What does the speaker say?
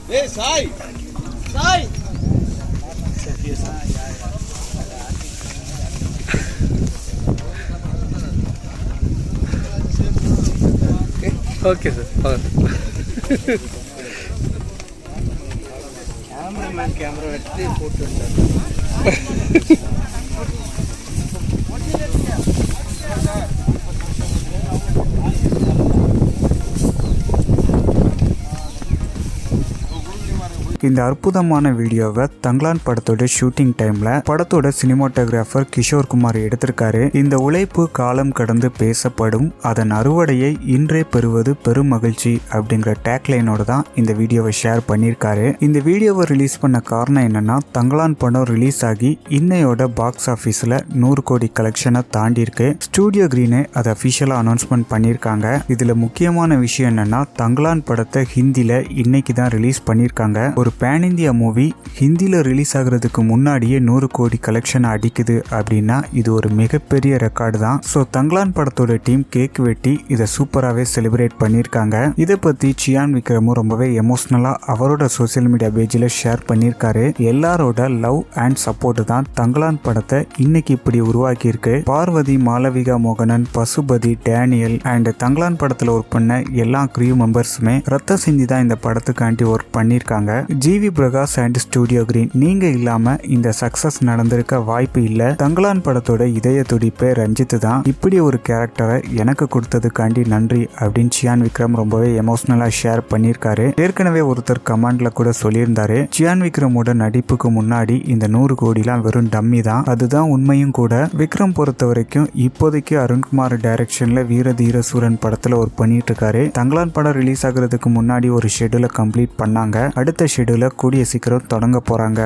Hey, Sai! Sai! Okay, sir. Cameraman camera எடுத்து போட்டு இந்த அற்புதமான வீடியோவை தங்கலான் படத்தோட ஷூட்டிங் டைம்ல படத்தோட சினிமாட்டோகிராஃபர் கிஷோர் குமார் எடுத்திருக்காரு. இந்த உழைப்பு காலம் கடந்து பேசப்படும், அதன் அறுவடையை இன்றே பெறுவது பெரும் மகிழ்ச்சி அப்படிங்கிற டேக்லைனோட தான் இந்த வீடியோவை ஷேர் பண்ணியிருக்காரு. இந்த வீடியோவை ரிலீஸ் பண்ண காரணம் என்னன்னா, தங்கலான் படம் ரிலீஸ் ஆகி இன்னையோட பாக்ஸ் ஆஃபீஸில் 100 கோடி கலெக்ஷனை தாண்டி இருக்கு. ஸ்டூடியோ கிரீனு அதை அஃபிஷியலாக அனௌன்ஸ்மெண்ட் பண்ணியிருக்காங்க. இதில் முக்கியமான விஷயம் என்னன்னா, தங்கலான் படத்தை ஹிந்தியில் இன்னைக்கு தான் ரிலீஸ் பண்ணியிருக்காங்க. ஒரு பேன் இந்தியா மூவி ஹிந்தியில் ரிலீஸ் ஆகிறதுக்கு முன்னாடியே 100 கோடி கலெக்ஷன் அடிக்குது அப்படின்னா இது ஒரு மிகப்பெரிய ரெக்கார்டு தான். ஸோ தங்கலான் படத்தோட டீம் கேக் வெட்டி இதை சூப்பராகவே செலிப்ரேட் பண்ணியிருக்காங்க. இதை பற்றி சியான் விக்ரமும் ரொம்பவே எமோஷ்னலாக அவரோட சோசியல் மீடியா பேஜில் ஷேர் பண்ணியிருக்காரு. எல்லாரோட லவ் அண்ட் சப்போர்ட் தான் தங்கலான் படத்தை இன்னைக்கு இப்படி உருவாக்கியிருக்கு. பார்வதி, மாளவிகா மோகனன், பசுபதி, டேனியல் அண்ட் தங்கலான் படத்தில் ஒர்க் பண்ண எல்லா க்ரூ மெம்பர்ஸுமே ரத்த சிந்தி தான் இந்த படத்துக்காண்டி ஒர்க் பண்ணியிருக்காங்க. GV Prakash and Studio Green நீங்க இல்லாம இந்த சக்சஸ் நடந்திருக்க வாய்ப்பு இல்ல. தங்கலான் படத்தோட இதய துடிப்பே ரஞ்சித் தான். இப்படி ஒரு கேரக்டரை எனக்கு கொடுத்ததுக்காண்டி நன்றி அப்படின்னு சியான் விக்ரம் ரொம்பவே எமோஷனலா ஷேர் பண்ணியிருக்காரு. ஏற்கனவே ஒருத்தர் கமெண்ட்ல கூட சொல்லியிருந்தாரு, சியான் விக்ரமோட நடிப்புக்கு முன்னாடி இந்த 100 கோடிலாம் வெறும் டம்மி தான். அதுதான் உண்மையும் கூட. விக்ரம் பொறுத்த வரைக்கும் இப்போதைக்கு அருண்குமார் டைரக்ஷன்ல வீர தீர சூரன் படத்துல ஒர்க் பண்ணிட்டு இருக்காரு. தங்கலான் படம் ரிலீஸ் ஆகுறதுக்கு முன்னாடி ஒரு ஷெட்யூலை கம்ப்ளீட் பண்ணாங்க. அடுத்த ஷெட்யூலை கூடிய சீக்கிரம் தொடங்க போறாங்க.